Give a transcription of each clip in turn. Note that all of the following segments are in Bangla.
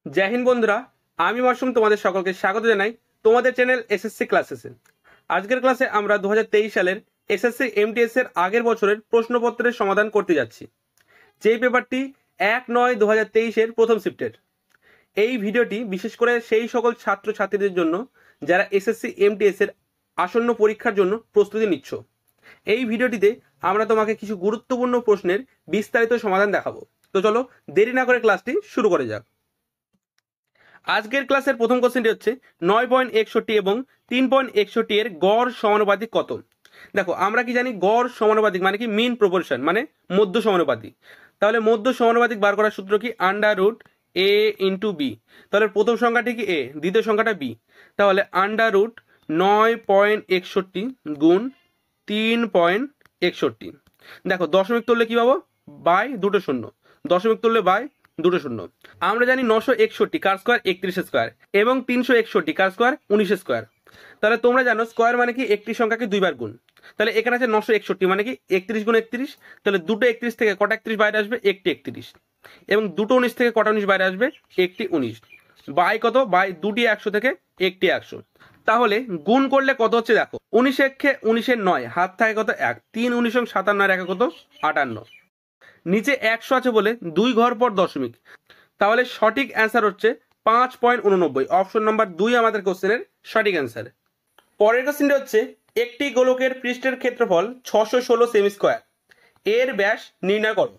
জয় হিন্দ বন্ধুরা, আমি মাসুম তোমাদের সকলকে স্বাগত জানাই তোমাদের চ্যানেল এসএসসি ক্লাসেসে। আজকের ক্লাসে আমরা 2023 সালের এসএসসি এমটিএস এর আগের বছরের প্রশ্নপত্রের সমাধান করতে যাচ্ছি, যেই পেপারটি 1/9/2023 এর প্রথম শিফটের। এই ভিডিওটি বিশেষ করে সেই সকল ছাত্রছাত্রীদের জন্য যারা এসএসসি এমটিএস এর আসন্ন পরীক্ষার জন্য প্রস্তুতি নিচ্ছ। এই ভিডিওটিতে আমরা তোমাকে কিছু গুরুত্বপূর্ণ প্রশ্নের বিস্তারিত সমাধান দেখাবো। তো চলো দেরি না করে ক্লাসটি শুরু করে যাক। আজকের ক্লাসের প্রথম কোশ্চেনটি হচ্ছে 9.61 এবং 3.61 এর গড় সমানুপাতিক কত। দেখো, আমরা কি জানি গড় সমানুপাতিক মানে কি মিন প্রপোর্শন মানে মধ্য সমানুপাতিক। তাহলে মধ্য সমানুপাতিক বার করার সূত্র কি √a/b। তাহলে প্রথম সংখ্যাটি কি a, দ্বিতীয় সংখ্যাটা b। তাহলে √9.61 গুণ 3.61। দেখো, দশমিক তুললে কি পাবো? বাই দুটো শূন্য। দশমিক তুললে বাই দুটো শূন্য। আমরা জানি 961 কার স্কোয়ার 31 স্কোয়ার এবং 361 কার স্কোয়ার 19 স্কোয়ার। তাহলে তোমরা জানো স্কোয়ার মানে কি একটি সংখ্যাকে দুইবার গুণ। তাহলে এখানে আছে 961 মানে কি 31 গুণ 31। তাহলে দুটো 31 থেকে কটা 31 বাইরে আসবে? একটি 31। এবং দুটো 19 থেকে কটা 19 বাইরে আসবে? একটি 19। বাই কত? বাই দুটি 100 থেকে একটি 100। তাহলে গুণ করলে কত হচ্ছে? দেখো, 19 একে 19 9, হাত থাকে কত? 1। 3 19 57 একে কত? 58। নিচে 100 আছে বলে 2 ঘর পর দশমিক। তাহলে সঠিক অ্যান্সার হচ্ছে 5.89। অপশন নাম্বার 2 আমাদের কোশ্চেনের সঠিক অ্যান্সার। পরের কোশ্চেনটি হচ্ছে একটি গোলকের পৃষ্ঠের ক্ষেত্রফল 616 সেমি স্কোয়ার, এর ব্যাস নির্ণয় করো।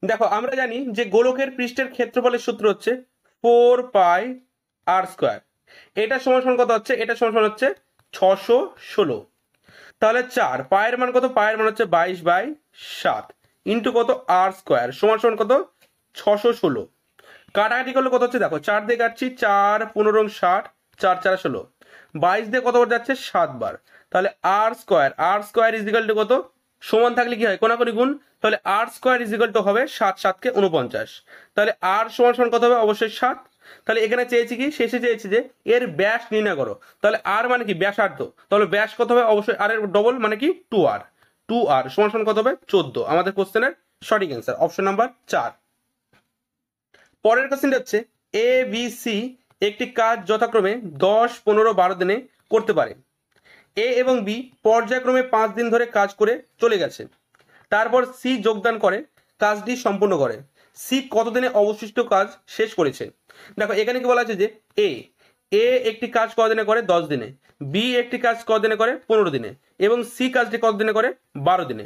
দেখো, আমরা জানি যে গোলকের পৃষ্ঠের ক্ষেত্রফলের সূত্র হচ্ছে 4πr²। এটা সমান কত হচ্ছে? এটা সমান হচ্ছে 616। তাহলে 4 পায়ের মান কত? পায়ের মান হচ্ছে 22/7 ইন্টু কত? r² সমান কত? 616। কাটাকাটি করলে কত হচ্ছে? দেখো, 4 দিয়ে কাটছি, 4 15 60, 4 4 16, 22 দিয়ে কতবার যাচ্ছে? 7 বার। তাহলে r² ইজ ইকুয়াল টু কত? সমান থাকলে কি হয়? কোনাকুনি গুণ। তাহলে r² ইজ ইকুয়াল টু হবে 7 7 কে 49। তাহলে r সমান কত হবে? অবশ্যই 7। তাহলে এখানে চেয়েছি কি? শেষে চেয়েছি যে এর ব্যাস নির্ণয় করো। তাহলে r মানে কি? ব্যাসার্ধ। তাহলে ব্যাস কত হবে? অবশ্যই r এর ডবল মানে কি 2r। 2r সমান কত হবে? 14। আমাদের কোশ্চেনের সঠিক অ্যান্সার অপশন নাম্বার 4। পরের কোশ্চেনটি হচ্ছে এ বি সি একটি কাজ যথাক্রমে 10 15 12 দিনে করতে পারে। এ এবং বি পর্যায়ক্রমে 5 দিন ধরে কাজ করে চলে গেছে। তারপর সি যোগদান করে কাজটি সম্পূর্ণ করে। সি কত দিনে অবশিষ্ট কাজ শেষ করেছে? দেখো, এখানে কি বলা আছে যে এ একটি কাজ কতদিনে করে? 10 দিনে। বি একটি কাজ কতদিনে করে? 15 দিনে। এবং সি কাজটি কতদিনে করে? 12 দিনে।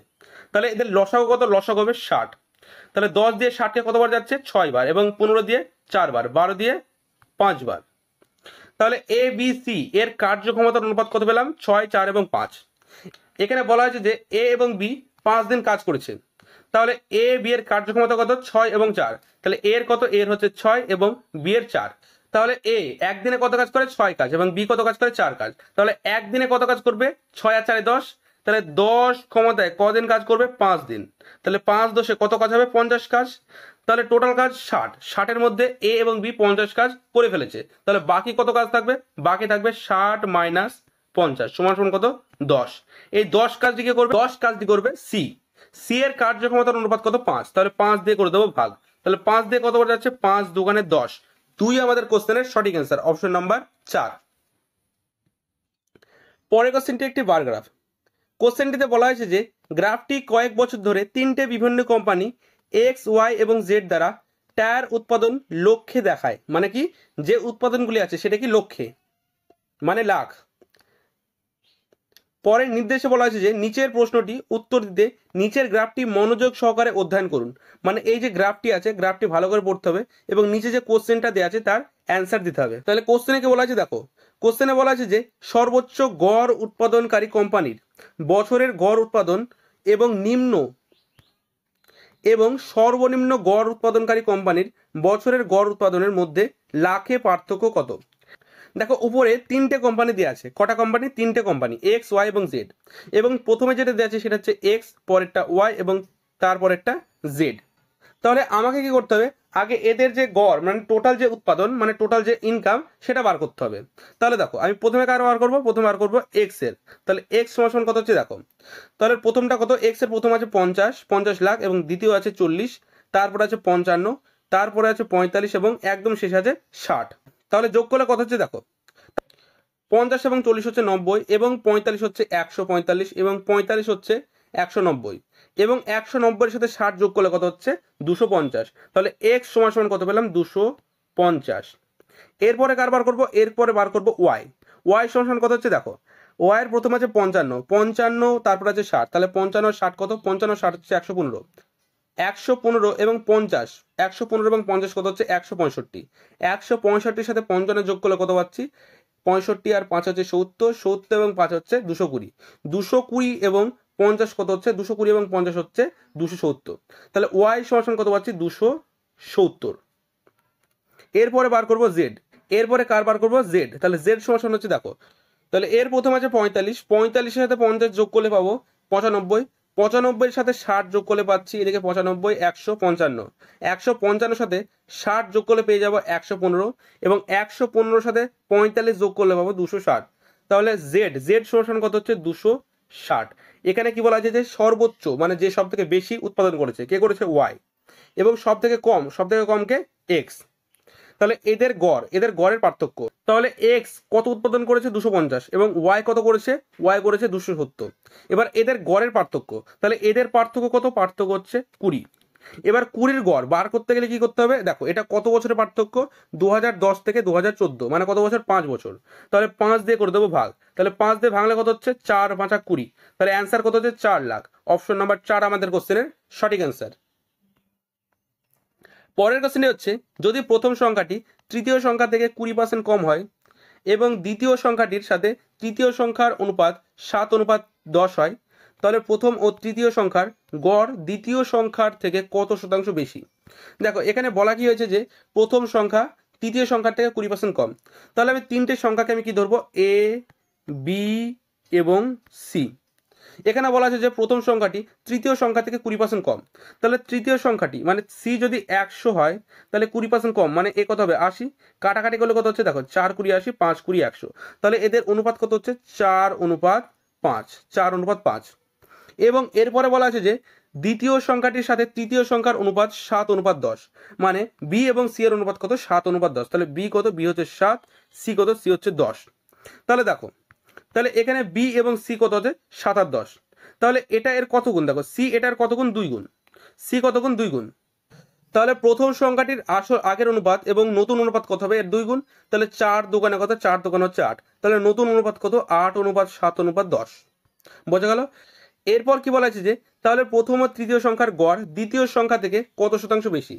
তাহলে এদের লসাগু কত? লসাগু হবে 60। তাহলে 10 দিয়ে 60 কে কতবার যাচ্ছে? 6 বার। এবং 15 দিয়ে 4 বার, 12 দিয়ে 5 বার। তাহলে এ বি সি এর কার্যক্ষমতার অনুপাত কত পেলাম? 6 4 এবং 5। এখানে বলা হয়েছে যে এ এবং বি 5 দিন কাজ করেছে। তাহলে এ বি এর কার্যক্ষমতা কত? 6 এবং 4। তাহলে এর কত? এর হচ্ছে 6 এবং বি এর 4। তাহলে এ একদিনে কত কাজ করে? 6 কাজ। এবং বি কত কাজ করে? 4 কাজ। তাহলে একদিনে কত কাজ করবে? 6 আর 4 10। তাহলে 10 ক্ষমতায় কদিন কাজ করবে? 5 দিন। তাহলে 5 10 কত কাজ হবে? 50 কাজ। তাহলে টোটাল কাজ 60। 60 মধ্যে এ এবং বি 50 কাজ করে ফেলেছে। তাহলে বাকি কত কাজ থাকবে? বাকি থাকবে 60 - 50 সমান কত? 10। এই 10 কাজটি কি করবে? 10 কাজটি করবে সি। সি এর কার্যক্ষমতার অনুপাত কত? 5। তাহলে 5 দিয়ে করে দেবো ভাগ। তাহলে 5 দিয়ে কত করে যাচ্ছে? 5 দুগুণে 10। 2 আমাদের কোশ্চেনের সঠিক অ্যান্সার অপশন নাম্বার 4। পরের কোশ্চেনটি একটি বার গ্রাফ। কোশ্চেনটিতে বলা হয়েছে যে গ্রাফটি কয়েক বছর ধরে তিনটে বিভিন্ন কোম্পানি এক্স ওয়াই এবং জেড দ্বারা টায়ার উৎপাদন লক্ষ্যে দেখায়। মানে কি? যে উৎপাদনগুলি আছে সেটা কি লক্ষ্যে মানে লাখ। পরের নির্দেশে বলা হয়েছে যে নিচের প্রশ্নটি উত্তর দিতে নিচের গ্রাফটি মনোযোগ সহকারে অধ্যয়ন করুন। মানে এই যে গ্রাফটি আছে, গ্রাফটি ভালো করে পড়তে হবে এবং নিচে যে কোশ্চেনটা দেওয়া আছে তার অ্যান্সার দিতে হবে। তাহলে কোশ্চেনে কি বলা আছে? দেখো, কোশ্চেনে বলা আছে যে সর্বোচ্চ গড় উৎপাদনকারী কোম্পানির বছরের গড় উৎপাদন এবং সর্বনিম্ন গড় উৎপাদনকারী কোম্পানির বছরের গড় উৎপাদনের মধ্যে লাখে পার্থক্য কত? দেখো, উপরে তিনটে কোম্পানি দেওয়া আছে। কটা কোম্পানি? তিনটে কোম্পানি, এক্স ওয়াই এবং জেড। এবং প্রথমে যেটা দেওয়া আছে সেটা হচ্ছে এক্স, পরেরটা ওয়াই এবং তারপরেরটা জেড। তাহলে আমাকে কি করতে হবে? আগে এদের যে গড় মানে টোটাল যে উৎপাদন মানে টোটাল যে ইনকাম সেটা বার করতে হবে। তাহলে দেখো, আমি প্রথমে কার বার করবো? প্রথমে বার করবো এক্স এর। তাহলে এক্স সমান কত হচ্ছে? দেখো, তাহলে প্রথমটা কত? এক্স এর প্রথম আছে 50 লাখ এবং দ্বিতীয় আছে 40, তারপর আছে 55, তারপরে আছে 45 এবং একদম শেষে আছে 60। তাহলে যোগ করলে কত হচ্ছে দেখো, 50 এবং 40 হচ্ছে 90 এবং 45 হচ্ছে 145 এবং 45 হচ্ছে 190 এবং 190 এর সাথে 60 যোগ করলে কত হচ্ছে 250। তাহলে x সমান সমান কত পেলাম 250। এরপরে কার বার করবো, এরপরে বার করবো y। y সমান সমান কত হচ্ছে দেখো, y এর প্রথম আছে 55, তারপর আছে 60। তাহলে 55 60 কত, 55 60 হচ্ছে 115, 115 এবং 50, 115 এবং 50 কত হচ্ছে 165। 165 সাথে 55 যোগ করলে কত পাচ্ছি 65 আর 5 হচ্ছে 70, 70 এবং 5 হচ্ছে 220, 220 এবং 50 কত হচ্ছে 220 এবং 50 হচ্ছে 270। তাহলে y সমান কত পাচ্ছি 270। এরপরে বার করবো z, এরপরে কার বার করবো z। তাহলে z সমান হচ্ছে দেখো, তাহলে এর প্রথম আছে 45, 45 এর সাথে 50 যোগ করলে পাবো 95, 95 এর সাথে 60 যোগ করলে পাচ্ছি এদিকে 95, 155, 155 সাথে 60 যোগ করলে পেয়ে যাবো 115 এবং 115 সাথে 45 যোগ করলে পাবো 260। তাহলে z সমান কত হচ্ছে 260। এখানে কি বলা আছে যে সর্বোচ্চ মানে যে সব থেকে বেশি উৎপাদন করেছে কে করেছে y, এবং সব থেকে কম কে x। তাহলে এদের গড়ের পার্থক্য, তাহলে x কত উৎপাদন করেছে 250 এবং y কত করেছে, y করেছে 270। এবার এদের গড়ের পার্থক্য, তাহলে এদের পার্থক্য কত, পার্থক্য হচ্ছে 20। এবার 20 গড় বার করতে গেলে কি করতে হবে দেখো, এটা কত বছরের পার্থক্য 2010 থেকে 2014 মানে কত বছর 5 বছর। তাহলে 5 দিয়ে করে দেবো ভাগ, তাহলে 5 দিয়ে ভাঙলে কত হচ্ছে 4 5 20। তাহলে অ্যান্সার কত হচ্ছে 4 লাখ। অপশন নাম্বার 4 আমাদের কোশ্চেনের সঠিক অ্যান্সার। পরের কোশ্চেনটি হচ্ছে যদি প্রথম সংখ্যাটি তৃতীয় সংখ্যা থেকে 20% কম হয় এবং দ্বিতীয় সংখ্যাটির সাথে তৃতীয় সংখ্যার অনুপাত 7:10 হয়, তাহলে প্রথম ও তৃতীয় সংখ্যার গড় দ্বিতীয় সংখ্যার থেকে কত শতাংশ বেশি। দেখো এখানে বলা কি হয়েছে যে প্রথম সংখ্যা তৃতীয় সংখ্যার থেকে 20% কম। তাহলে আমি তিনটে সংখ্যাকে আমি কি ধরবো, a b এবং c। এখানে বলা আছে যে প্রথম সংখ্যাটি তৃতীয় সংখ্যা থেকে 20% কম। তাহলে তৃতীয় সংখ্যাটি মানে সি যদি 100 হয় তাহলে 20% কম মানে এ কত হবে 80। কাটাকাটি করলে কত হচ্ছে দেখো 4 20 80, 5 20 100। তাহলে এদের অনুপাত কত হচ্ছে 4:5, 4:5। এবং এরপরে বলা আছে যে দ্বিতীয় সংখ্যাটির সাথে তৃতীয় সংখ্যার অনুপাত 7:10 মানে বি এবং সি এর অনুপাত কত 7:10। তাহলে বি কত, বি হচ্ছে 7, সি কত, সি হচ্ছে 10। তাহলে দেখো, তাহলে এখানে বি এবং সি কত হচ্ছে 7 আর 10। তাহলে এটা এর কত গুণ দেখো, সি এটার কত গুণ 2 গুণ, সি কত গুণ 2 গুণ। তাহলে প্রথম সংখ্যাটির আসল আগের অনুপাত এবং নতুন অনুপাত কত হবে এর 2 গুণ। তাহলে 4 দোকানে কত, 4 দোকানে হচ্ছে 8। তাহলে নতুন অনুপাত কত 8:7:10। বোঝা গেল। এরপর কি বলা আছে যে তাহলে প্রথম ও তৃতীয় সংখ্যার গড় দ্বিতীয় সংখ্যা থেকে কত শতাংশ বেশি,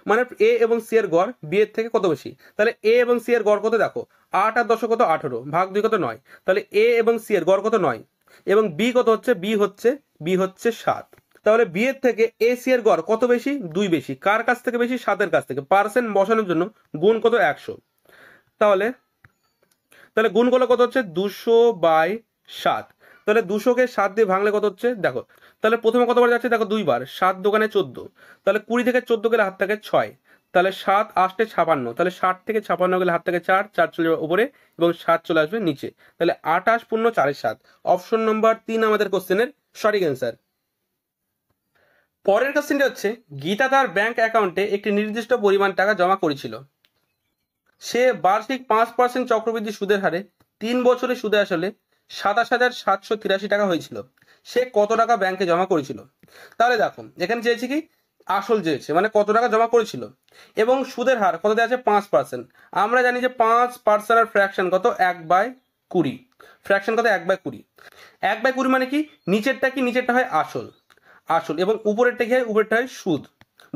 মানে এ এবং সি এর গড় বি এর থেকে কত বেশি। তাহলে এ এবং সি এর গড় কত দেখো, 8 আর 10 কত 18, ভাগ 2 কত 9। তাহলে এ এবং সি এর গড় কত 9 এবং বি কত হচ্ছে, বি হচ্ছে 7। তাহলে বি এর থেকে এ সি এর গড় কত বেশি, 2 বেশি। কার কাছ থেকে বেশি, 7 এর কাছ থেকে। পার্সেন্ট বসানোর জন্য গুণ কত 100। তাহলে গুণ করলে কত হচ্ছে 200/7। তাহলে 200-কে 7 দিয়ে ভাঙলে কত হচ্ছে দেখো, তাহলে প্রথমে কতবার যাচ্ছে দেখো 2 বার, 7 দোকানে 14। তাহলে 20 থেকে 14 গেলে হাত থেকে 6, তাহলে 7 8 56। তাহলে 60 থেকে 56 গেলে হাত থেকে 4 চলে যাবে উপরে এবং 7 চলে আসবে নিচে। তাহলে 28 পূর্ণ 4-7। অপশন নম্বর 3 আমাদের কোশ্চেনের সঠিক অ্যান্সার। পরের কোশ্চেনটি হচ্ছে গীতা তার ব্যাংক অ্যাকাউন্টে একটি নির্দিষ্ট পরিমাণ টাকা জমা করেছিল। সে বার্ষিক 5% চক্রবৃদ্ধি সুদের হারে 3 বছরে সুদে আসলে 27,783 টাকা হয়েছিল। সে কত টাকা ব্যাংকে জমা করেছিল। তাহলে দেখো এখানে চেয়েছে কি আসল চেয়েছে মানে কত টাকা জমা করেছিল এবং সুদের হার কত দেওয়া আছে 5%। আমরা জানি যে 5% এর ফ্র্যাকশন কত 1/20, ফ্র্যাকশন কত 1/20। 1/20 মানে কি নিচেরটা হয় আসল এবং উপরেরটা কি হয়, উপরেরটা হয় সুদ।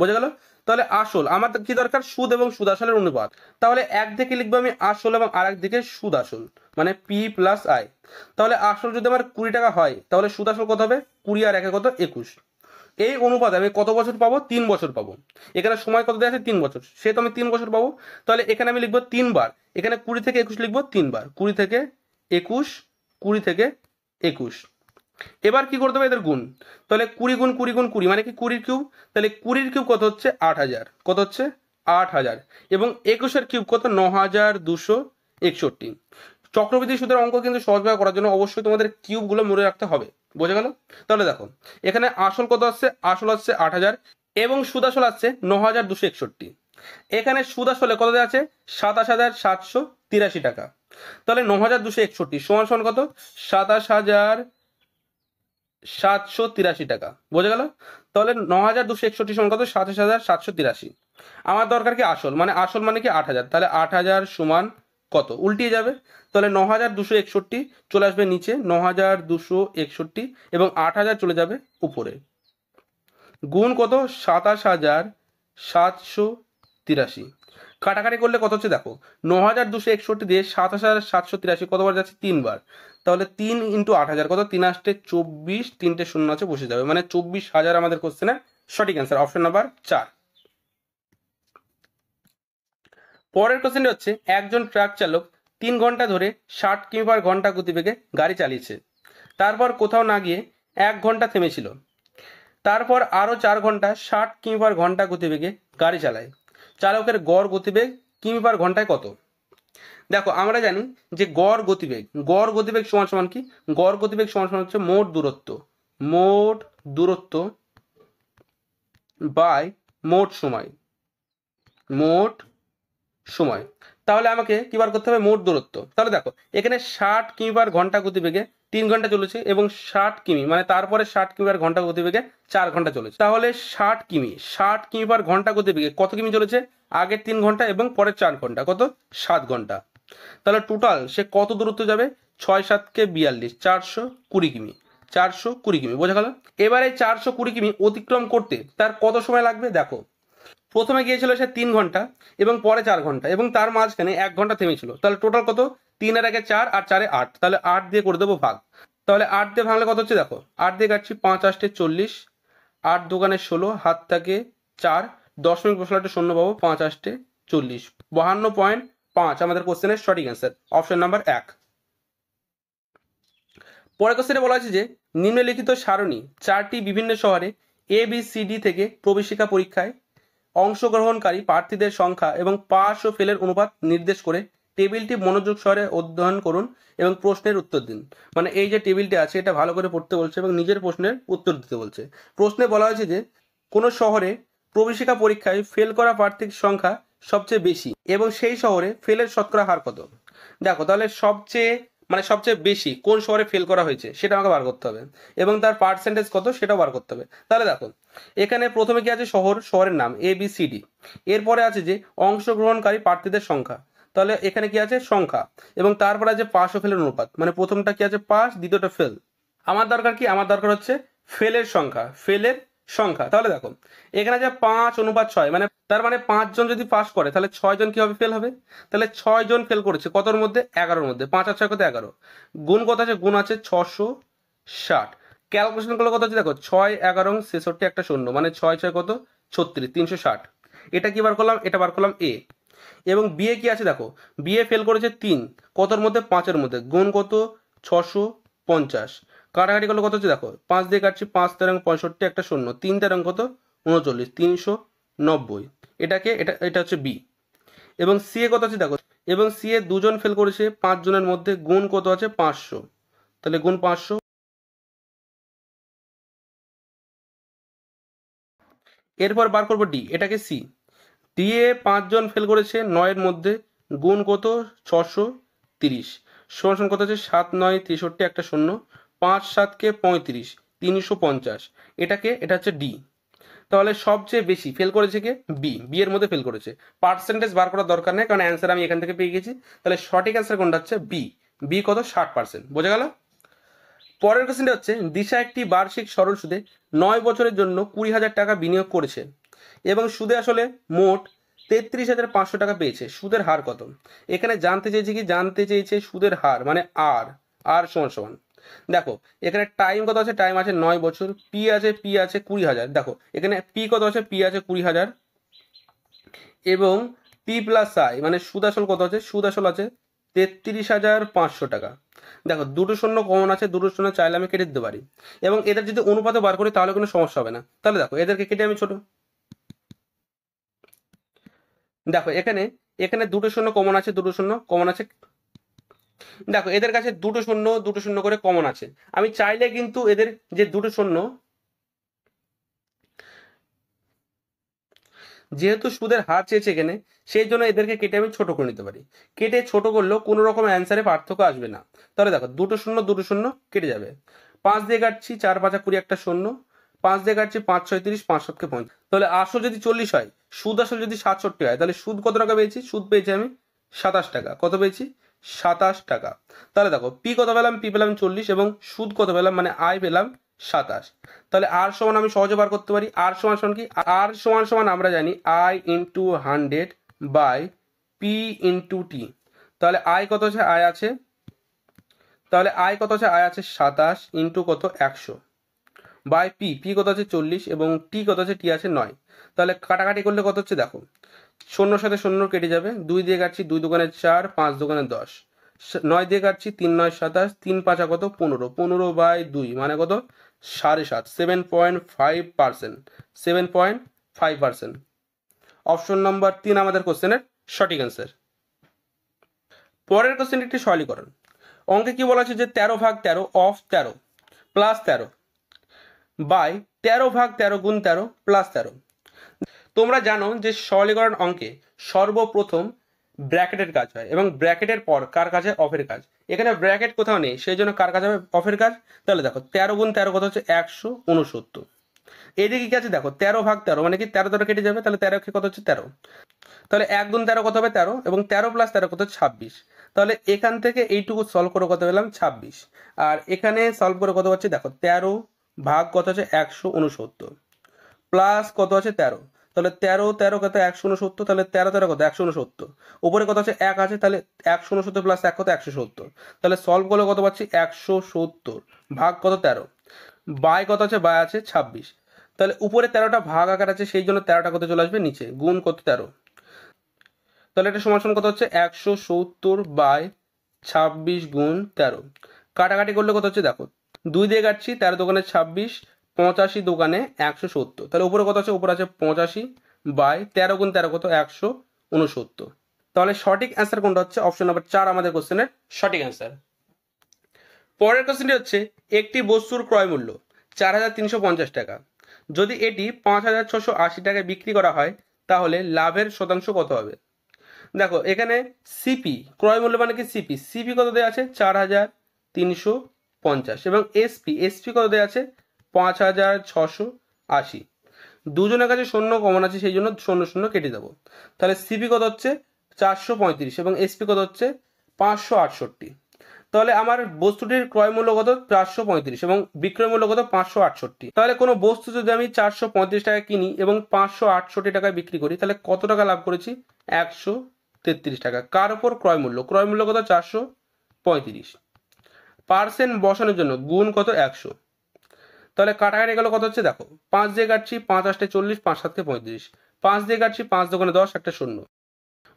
বোঝা গেল। তাহলে আসল আমার কি দরকার, সুদ এবং সুদ আসলের অনুপাত। তাহলে একদিকে লিখবো আমি আসল এবং আর একদিকে সুদ আসল মানে পি প্লাস আই। তাহলে আসল যদি আমার 20 টাকা হয় তাহলে সুদ আসল কত হবে 20 আর 1 কত 21। এই অনুপাতে আমি কত বছর পাবো, 3 বছর পাবো। এখানে সময় কত দেওয়া আছে 3 বছর, সেহেতু আমি 3 বছর পাবো। তাহলে এখানে আমি লিখবো 3 বার, এখানে 20 থেকে 21 লিখবো 3 বার, 20 থেকে 21, 20 থেকে 21। এবার কি করতে হবে এদের গুণ, তাহলে 20 গুণ 20 গুণ 20 মানে কি 20 কিউব। তাহলে 20 কিউব কত হচ্ছে 8000, কত হচ্ছে 8000 এবং 21 কিউব কত 9261। চক্রবৃদ্ধি সুদের অঙ্ক কিন্তু সহজভাবে করার জন্য অবশ্যই তোমাদের কিউব গুলো মনে রাখতে হবে। বোঝা গেল। তাহলে দেখো এখানে আসল কত আসছে, আসল আসছে 8000 এবং সুদ আসল আসছে 9261। এখানে সুদ আসলে কত দেওয়া আছে 27,783 টাকা। তাহলে 9,261 সমান সমান কত 27,783 টাকা, বোঝা গেল? তাহলে 9,261 সমান কত 27,783। আমার দরকার কি আসল, মানে আসল মানে কি 8,000, তাহলে 8,000 সমান কত, উল্টিয়ে যাবে। তাহলে 9,261 চলে আসবে নিচে, 9,261 এবং 8,000 চলে যাবে উপরে, গুণ কত 27,783। কাটাকাটি করলে কত হচ্ছে দেখো, 9,261 দিয়ে 27,783 কতবার যাচ্ছে 3 বার। তাহলে 3 × 8,000 কত, 3 আসতে 24, 3টে শূন্য আছে বসে যাবে, মানে 24,000 আমাদের কোশ্চেনের সঠিক অ্যান্সার, অপশন নাম্বার 4। পরের কোশ্চেনটি হচ্ছে, একজন ট্রাক চালক 3 ঘন্টা ধরে 60 কিমি/ঘন্টা গতিবেগে গাড়ি চালিয়েছে, তারপর কোথাও না গিয়ে 1 ঘন্টা থেমেছিল, তারপর আরও 4 ঘন্টা 60 কিমি/ঘন্টা গতিবেগে গাড়ি চালায়, চালকের গড় গতিবেগ কিমি/ঘন্টায় কত? দেখো আমরা জানি যে গড় গতিবেগ সমান সমান কি, গড় গতিবেগ সমান সমান হচ্ছে মোট দূরত্ব বাই মোট সময়। তাহলে আমাকে কি বার করতে হবে, মোট দূরত্ব। তাহলে দেখো এখানে 60 কিমি/ঘন্টা গতিবেগে 3 ঘন্টা চলেছে এবং 60 কিমি মানে তারপরে 60 কিমি/ঘন্টা গতিবেগে 4 ঘন্টা চলেছে, তাহলে 60 কিমি/ঘন্টা গতিবেগে কত কিমি চলেছে, আগের 3 ঘন্টা এবং পরের 4 ঘন্টা কত 7 ঘন্টা। তাহলে টোটাল সে কত দূরত্ব যাবে, 6 7 কে 42, 420 কিমি, 420 কিমি, বোঝা গেল? এবারে 420 কিমি অতিক্রম করতে তার কত সময় লাগবে, দেখো প্রথমে গিয়েছিল সে 3 ঘন্টা এবং পরে 4 ঘন্টা এবং তার মাঝখানে 1 ঘন্টা থেমেছিল, তাহলে টোটাল কত, 3 এর আগে 4 আর 4 এ 8, তাহলে 8 দিয়ে করে দেবো ভাগ। তাহলে 8 দিয়ে ভাঙলে কত হচ্ছে দেখো, 8 দিয়ে কাটছি 5 8 40, 8 দোকানে 16, হাত থাকে 4, দশমিক বসলে একটা শূন্য পাবো, 5 8 40, 52.5 আমাদের কোশ্চেনের সঠিক অ্যান্সার, অপশন নাম্বার 1। পরের কোশ্চেনে বলা আছে যে নিম্নলিখিত সারণী 4টি বিভিন্ন শহরে ABCD থেকে প্রবেশিকা পরীক্ষায় অংশগ্রহণকারী প্রার্থীদের সংখ্যা এবং পাস ও ফেলের অনুপাত নির্দেশ করে টেবিলটি মনোযোগ সহকারে অধ্যয়ন করুন এবং প্রশ্নের উত্তর দিন। মানে এই যে টেবিলটি আছে এটা ভালো করে পড়তে বলছে এবং নিজের প্রশ্নের উত্তর দিতে বলছে। প্রশ্নে বলা হয়েছে যে কোনো শহরে প্রবেশিকা পরীক্ষায় ফেল করা প্রার্থীর সংখ্যা সবচেয়ে বেশি এবং সেই শহরে ফেলের শতকরা হার কত। দেখো তাহলে সবচেয়ে বেশি কোন শহরে ফেল করা হয়েছে সেটা আমাকে বার করতে হবে এবং তার পার্সেন্টেজ কত সেটাও বার করতে হবে। তাহলে দেখো এখানে প্রথমে কি আছে, শহরের নাম ABCD, এরপরে আছে যে অংশগ্রহণকারী প্রার্থীদের সংখ্যা, তাহলে এখানে কি আছে সংখ্যা, এবং তারপরে আছে পাস ও ফেলের অনুপাত, মানে প্রথমটা কি আছে পাস, দ্বিতীয়টা ফেল। আমার দরকার কি, আমার দরকার হচ্ছে ফেলের সংখ্যা। তাহলে দেখো এখানে যে 5:6, মানে তার মানে 5 জন যদি পাস করে তাহলে 6 জন কি হবে, ফেল হবে। তাহলে 6 জন ফেল করেছে কতর মধ্যে, 11-র মধ্যে, 5 আর 6 কত 11, গুণ কত আছে, গুণ আছে 660। ক্যালকুলেশন করলে কত আছে দেখো, 6 11 66 একটা শূন্য, মানে 6 6 কত 36, 360। এটা কি বার করলাম, এটা বার করলাম এ। এবং বিয়ে কি আছে দেখো, বিয়ে ফেল করেছে 3 কতর মধ্যে, 5-এর মধ্যে, গুণ কত 650। কাটাকাটি করলে কত হচ্ছে দেখো, 5 দিয়ে কাটছি, 5 তেরং 65 একটা শূন্য, 3 তেরং কত 39, 390। এটা হচ্ছে বি। এবং সি এ কত আছে দেখো, এবং সি এ 2 জন ফেল করেছে 5 জনের মধ্যে, গুণ কত আছে 500, তাহলে গুণ 500। এরপর বার করবো ডি, এটাকে সি, ডি এ 5 জন ফেল করেছে 9-এর মধ্যে, গুণ কত 630, সমান কত আছে 7 9 63 একটা শূন্য, 5 7 কে 35, 350। এটা হচ্ছে ডি। তাহলে সবচেয়ে বেশি ফেল করেছে কে, বি এর মধ্যে ফেল করেছে। পার্সেন্টেজ বার করার দরকার নেই কারণ অ্যান্সার আমি এখান থেকে পেয়ে গেছি। তাহলে সঠিক অ্যান্সার কোনটা হচ্ছে বি কত 60%, বোঝা গেল? পরের কোশ্চেনটা হচ্ছে দিশা একটি বার্ষিক সরল সুদে 9 বছরের জন্য 20,000 টাকা বিনিয়োগ করেছে এবং সুদে আসলে মোট 33,500 টাকা পেয়েছে, সুদের হার কত? এখানে জানতে চেয়েছে সুদের হার, মানে আর সমান সমান। দেখো এখানে টাইম কত আছে, টাইম আছে 9 বছর, পি আছে 20,000। দেখো এখানে পি কত আছে, পি আছে 20,000 এবং পি প্লাস আই মানে সুদ আসল কত আছে, সুদ আসল আছে 33,500 টাকা। দেখো দুটো শূন্য কমন আছে, দুটো শূন্য চাইলে আমি কেটে দিতে পারি এবং এদের যদি অনুপাতে বার করি তাহলে কোনো সমস্যা হবে না। তাহলে দেখো এদেরকে কেটে আমি ছোট, দেখো এখানে দুটো শূন্য কমন আছে, দেখো এদের কাছে দুটো শূন্য করে কমন আছে। আমি চাইলে কিন্তু এদের যে যেহেতু সুদের হার চেয়েছে এখানে, সেই জন্য এদেরকে কেটে আমি ছোট করে নিতে পারি। কেটে ছোট করলেও কোনো রকম অ্যান্সারে পার্থক্য আসবে না। তাহলে দেখো দুটো শূন্য কেটে যাবে। 5 দিয়ে কাটছি, 4 5 20, একটা শূন্য। 5 দিয়ে কাটছি, 5 6 30, 5 7 50। তাহলে আসল যদি 40 হয়, সুদ আসল যদি 67 হয়, তাহলে সুদ কত টাকা পেয়েছি? সুদ পেয়েছি আমি 27 টাকা। কত পেয়েছি? 27 টাকা। তাহলে দেখো পি কত পেলাম? পি পেলাম 40, এবং সুদ কত পেলাম? মানে আই পেলাম 27। তাহলে আর সমান আমি সহজে বার করতে পারি। আর সমান সমান কি? আর সমান সমান আমরা জানি I into 100 by P into T. তাহলে আই কত আছে? আই আছে, তাহলে আই কত আছে? আই আছে 27 ইন্টু কত? 100 বাই পি। পি কত আছে? 40, এবং টি কত আছে? টি আছে 9। তাহলে কাটাকাটি করলে কত হচ্ছে দেখো, শূন্যর সাথে শূন্য কেটে যাবে। 2 দিয়ে কাটছি, 2 দুগুণে 4, 5 দুগুণে 10। 9 দিয়ে কাটছি, 3 9 27, 3 5 কত? 15। 15 বাই 2 মানে কত? 7.5, 7.5%। 7.5%। অপশন নম্বর 3 আমাদের কোশ্চেনের সঠিক অ্যান্সার। পরের কোশ্চেন একটি সরলীকরণ। অঙ্কে কি বলা আছে যে 13 ভাগ 13 অফ 13 প্লাস 13 বাই 13 ভাগ 13 গুণ 13 প্লাস 13। তোমরা জানো যে সরলীকরণ অঙ্কে সর্বপ্রথম ব্র্যাকেটের কাজ হয়, এবং ব্র্যাকেটের পর কার কাজ হয়? অফের কাজ। এখানে ব্র্যাকেট কোথাও নেই, সেই জন্য কার কাজ হবে? অফের কাজ। তাহলে দেখো 13 গুণ 13 কত হচ্ছে? 169। এদিকে কি আছে দেখো, 13 ভাগ 13 মানে কি 13 দ্বারা কেটে যাবে, তাহলে 13 কত হচ্ছে? 13। তাহলে 1 গুণ 13 কত হবে? 13, এবং 13 প্লাস 13 কত? 26। তাহলে এখান থেকে এইটুকু সলভ করে কত পেলাম? 26। আর এখানে সলভ করে কত পাচ্ছি দেখো, 13 ভাগ কত আছে? 169 প্লাস কত আছে? 13। তাহলে 13 13 কত? 169। তাহলে 13 13 কত? 169। উপরে কত আছে? 1 আছে, তাহলে 169 প্লাস 1 কত? 170। তাহলে সলভ করলে কত পাচ্ছি? 170 ভাগ কত? 13 বাই কত আছে? বাই আছে 26। তাহলে উপরে 13টা ভাগ আকার আছে, সেই জন্য 13টা কত চলে আসবে নিচে, গুণ কত? 13। তাহলে এটা সমান সমান কত হচ্ছে? 170 বাই 26 গুণ 13। কাটাকাটি করলে কত হচ্ছে দেখো, 2 দিয়ে কাটছি, 13 দোকানে 26, 85 দোকানে 170। তাহলে উপরে কত আছে? উপরে আছে 85 বাই 13 গুণ 13 কত? 169। তাহলে সঠিক অ্যান্সার কোনটা হচ্ছে? অপশন নাম্বার 4 আমাদের কোশ্চেনের সঠিক অ্যান্সার। পরের কোশ্চেনটি হচ্ছে, একটি বস্তুর ক্রয় মূল্য 4350 টাকা। যদি এটি 5680 টাকায় বিক্রি করা হয়, তাহলে লাভের শতাংশ কত হবে? দেখো এখানে সিপি, ক্রয় মূল্য মানে কি সিপি, সিপি কত দেওয়া আছে? 4350, এবং এসপি, এসপি কত দেওয়া আছে? 5680। দুজনের কাছে শূন্য কমন আছে, সেই জন্য শূন্য শূন্য কেটে দেবো। তাহলে সিপি কত হচ্ছে? 435, এবং এসপি কত হচ্ছে? 568। তাহলে আমার বস্তুটির ক্রয় মূল্য কত? 435, এবং বিক্রয় মূল্য কত? 568। তাহলে কোনো বস্তু যদি আমি 435 টাকা কিনি এবং 568 টাকায় বিক্রি করি, তাহলে কত টাকা লাভ করেছি? 133 টাকা। কার উপর? ক্রয় মূল্য। ক্রয় মূল্য কত? 435। পার্সেন্ট বসানোর জন্য গুণ কত? 100। তাহলে কাটাকাটি গেল কত হচ্ছে দেখো, 5 দিয়ে কাটছি, 5 8 40, 5 7 35। 5 দিয়ে কাটছি, 5 দোকানে 10, একটা শূন্য।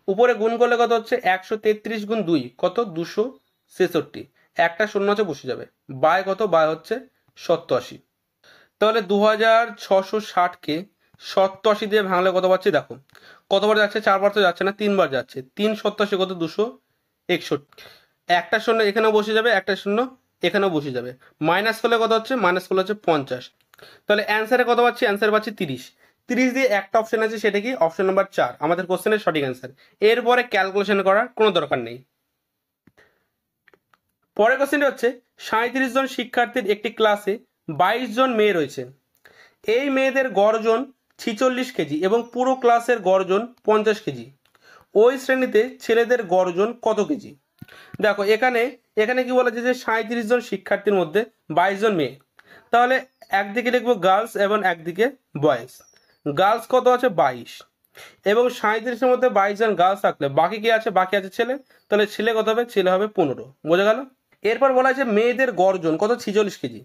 উপরে গুণ করলে কত হচ্ছে? 133 গুণ 2 কত? 266। একটা শূন্য আছে, বসে যাবে। বাই কত? বাই হচ্ছে 87। তাহলে 2660কে 87 দিয়ে ভাঙলে কত পাচ্ছি দেখো, কতবার যাচ্ছে? 4 বার তো যাচ্ছে না, 3 বার যাচ্ছে। 3 87 কত? 261। একটা শূন্য এখানেও বসে যাবে, একটা শূন্য এখানেও বসে যাবে। মাইনাস করলে কত হচ্ছে? মাইনাস করলে হচ্ছে 50। তাহলে অ্যান্সারে কত পাচ্ছি? অ্যান্সার পাচ্ছি 30। 30 দিয়ে একটা অপশন আছে, সেটা কি? অপশন নাম্বার 4 আমাদের কোশ্চেনের সঠিক অ্যান্সার। এরপরে ক্যালকুলেশন করার কোনো দরকার নেই। পরের কোশ্চেনটি হচ্ছে, 37 জন শিক্ষার্থীর একটি ক্লাসে 22 জন মেয়ে রয়েছে। এই মেয়েদের গড়জন 46 কেজি এবং পুরো ক্লাসের গড়জন 50 কেজি। ওই শ্রেণীতে ছেলেদের গড়জন কত কেজি? দেখো এখানে এখানে কি বলেছে যে 37 জন শিক্ষার্থীর মধ্যে 22 জন মেয়ে। তাহলে একদিকে লিখবো গার্লস এবং একদিকে বয়েজ। গার্লস কত আছে? 22, এবং 37-এর মধ্যে 22 জন গার্লস থাকলে বাকি কি আছে? বাকি আছে ছেলে। তাহলে ছেলে কত হবে? ছেলে হবে 15। বোঝা গেল? এরপর বলা আছে মেয়েদের গড় ওজন কত? 46 কেজি।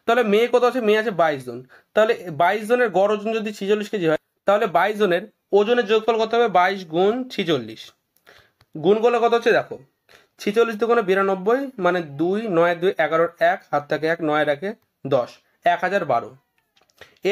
তাহলে মেয়ে কত আছে? মেয়ে আছে 22 জন। তাহলে 22 জনের গড় ওজন যদি 46 কেজি হয়, তাহলে 22 জনের ওজনের যোগফল কত হবে? 22 গুণ 46। গুণ করলে কত হচ্ছে দেখো, 46 দুগুণে 92, মানে 2 9 2 11 1, হাত থাকে 1, 9 রাখে 10, 1012।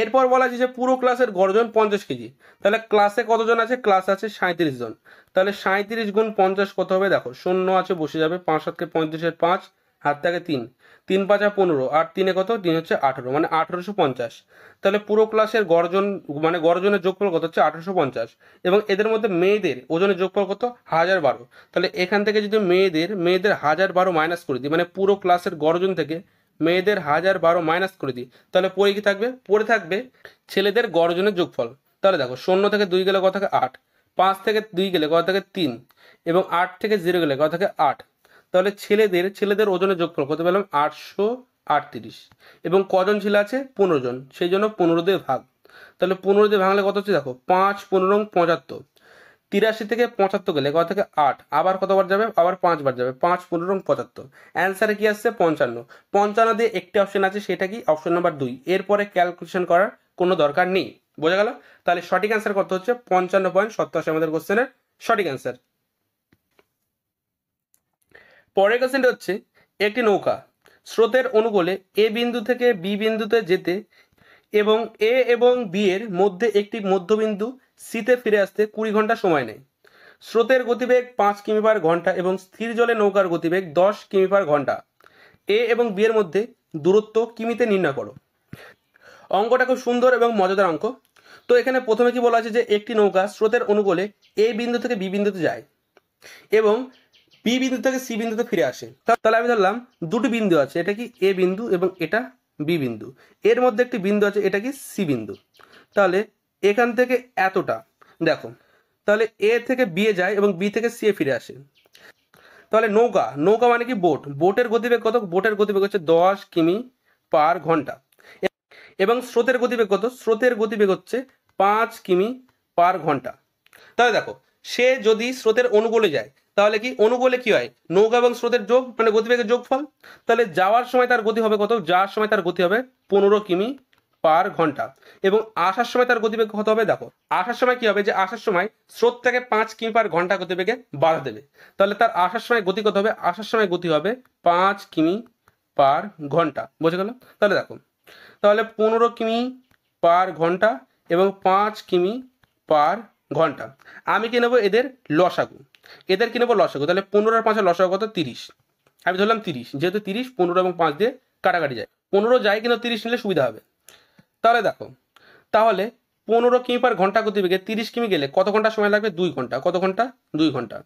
এরপর বলা আছে যে পুরো ক্লাসের গড়জন 50 কেজি। তাহলে ক্লাসে কতজন আছে? ক্লাস আছে 37 জন। তাহলে 37 গুণ 50 কত হবে দেখো, শূন্য আছে, বসে যাবে। 5 7 35 5, হাত থাকে 3, 3 5 15, আর 3 কত, 3 হচ্ছে 18, মানে 1850। তাহলে পুরো ক্লাসের গর্জন মানে গর্জনের যোগফল কত হচ্ছে 1850, এবং এদের মধ্যে মেয়েদের ওজনের যোগফল কত 1012। তাহলে এখান থেকে যদি মেয়েদের 1012 মাইনাস করে দিই, মানে পুরো ক্লাসের গর্জন থেকে মেয়েদের 1012 মাইনাস করে দিই, তাহলে পরে কি থাকবে, পরে থাকবে ছেলেদের গর্জনের যোগফল। তাহলে দেখো 0 থেকে 2 গেলে কত থাকে 8, 5 থেকে 2 গেলে কত থাকে 3, এবং 8 থেকে 0 গেলে কত থাকে 8। তাহলে ছেলেদের ওজনের যোগফল কত পেলাম 838, এবং কজন ছেলে আছে 15 জন, সেই জন্য 15 দিয়ে ভাগ। তাহলে 15 দিয়ে ভাঙলে কত হচ্ছে দেখো 5 15 75, 83 থেকে 75 গেলে কত থেকে 8, আবার কতবার যাবে, আবার 5 বার যাবে, 5 15 75। অ্যান্সারে কি আসছে 55। 55 দিয়ে একটি অপশন আছে, সেটা কি অপশন নাম্বার 2। এরপরে ক্যালকুলেশন করার কোনো দরকার নেই, বোঝা গেল? তাহলে সঠিক অ্যান্সার কত হচ্ছে 55.87 আমাদের কোশ্চেনের সঠিক অ্যান্সার। পরের কোশ্চেনটা হচ্ছে, একটি নৌকা স্রোতের অনুকূলে এ বিন্দু থেকে বি বিন্দুতে যেতে এবং এ এবং বি এর মধ্যে একটি মধ্যবিন্দু সিতে ফিরে আসতে 20 ঘন্টা সময় নেয়। স্রোতের গতিবেগ 5 কিমি পার ঘন্টা এবং স্থির জলে নৌকার গতিবেগ 10 কিমি পার ঘন্টা। এ এবং বি এর মধ্যে দূরত্ব কিমিতে নির্ণয় করো। অঙ্কটা খুব সুন্দর এবং মজাদার অঙ্ক। তো এখানে প্রথমে কি বলা আছে যে একটি নৌকা স্রোতের অনুকূলে এ বিন্দু থেকে বি বিন্দুতে যায় এবং বি বিন্দু থেকে সি বিন্দুতে ফিরে আসে। তাহলে আমি ধরলাম দুটি বিন্দু আছে, এটা কি এ বিন্দু এবং এটা বি বিন্দু, এর মধ্যে একটি বিন্দু আছে, এটা কি সি বিন্দু। তাহলে এখান থেকে এতটা দেখো, তাহলে এ থেকে বি এ যায় এবং বি থেকে সি এ ফিরে আসে। তাহলে নৌকা মানে কি বোটের গতিবেগ কত, বোটের গতিবেগ হচ্ছে 10 কিমি পার ঘন্টা, এবং স্রোতের গতিবেগ কত, স্রোতের গতিবেগ হচ্ছে 5 কিমি পার ঘন্টা। তাহলে দেখো সে যদি স্রোতের অনুকূলে যায়, তাহলে কি অনুকূলে কি হয়, নৌকা এবং স্রোতের যোগ মানে গতিবেগের যোগফল। তাহলে যাওয়ার সময় তার গতি হবে কত, যাওয়ার সময় তার গতি হবে 15 কিমি পার ঘন্টা, এবং আসার সময় তার গতিবেগ কত হবে, দেখো আসার সময় কি হবে, যে আসার সময় স্রোত থেকে 5 কিমি পার ঘন্টা গতিবেগে বাধা দেবে, তাহলে তার আসার সময় গতি কত হবে, আসার সময় গতি হবে 5 কিমি পার ঘন্টা, বোঝা গেল? তাহলে দেখো, তাহলে 15 কিমি পার ঘন্টা এবং 5 কিমি পার ঘন্টা। আমি কি নেবো এদের লসাগু, এদের কি নেবো লসাগু। তাহলে 15 আর 5 লসাগু কত 30, আমি ধরলাম 30, যেহেতু 30 15 এবং 5 দিয়ে কাটাকাটি যায়, 15 যায় কিন্তু 30 নিলে সুবিধা হবে। তাহলে দেখো, তাহলে 15 কিমি পার ঘন্টা গতিবেগে 30 কিমি গেলে কত ঘন্টা সময় লাগবে, 2 ঘন্টা। কত ঘন্টা, 2 ঘন্টা।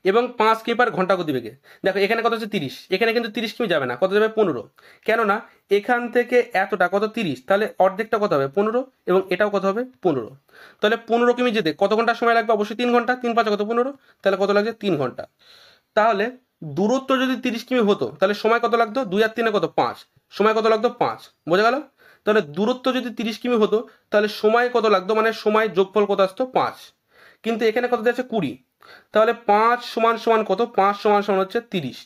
এবং 5 কিমি পার ঘন্টা গতিবেগে দেখো এখানে কত হচ্ছে 30, এখানে কিন্তু 30 কিমি যাবে না, কত যাবে 15, কেননা এখান থেকে এতটা কত 30, তাহলে অর্ধেকটা কত হবে 15, এবং এটাও কত হবে 15। তাহলে 15 কিমি যেতে কত ঘন্টা সময় লাগবে, অবশ্যই 3 ঘন্টা, 3 5 কত 15, তাহলে কত লাগছে 3 ঘন্টা। তাহলে দূরত্ব যদি 30 কিমি হতো, তাহলে সময় কত লাগতো, 2 আর 3 কত 5, সময় কত লাগতো 5, বোঝা গেল? তাহলে দূরত্ব যদি 30 কিমি হতো, তাহলে সময় কত লাগতো, মানে সময় যোগফল কত আসতো 5, কিন্তু এখানে কত যাচ্ছে 20। তাহলে 5 সমান সমান কত, 5 সমান সমান হচ্ছে 30।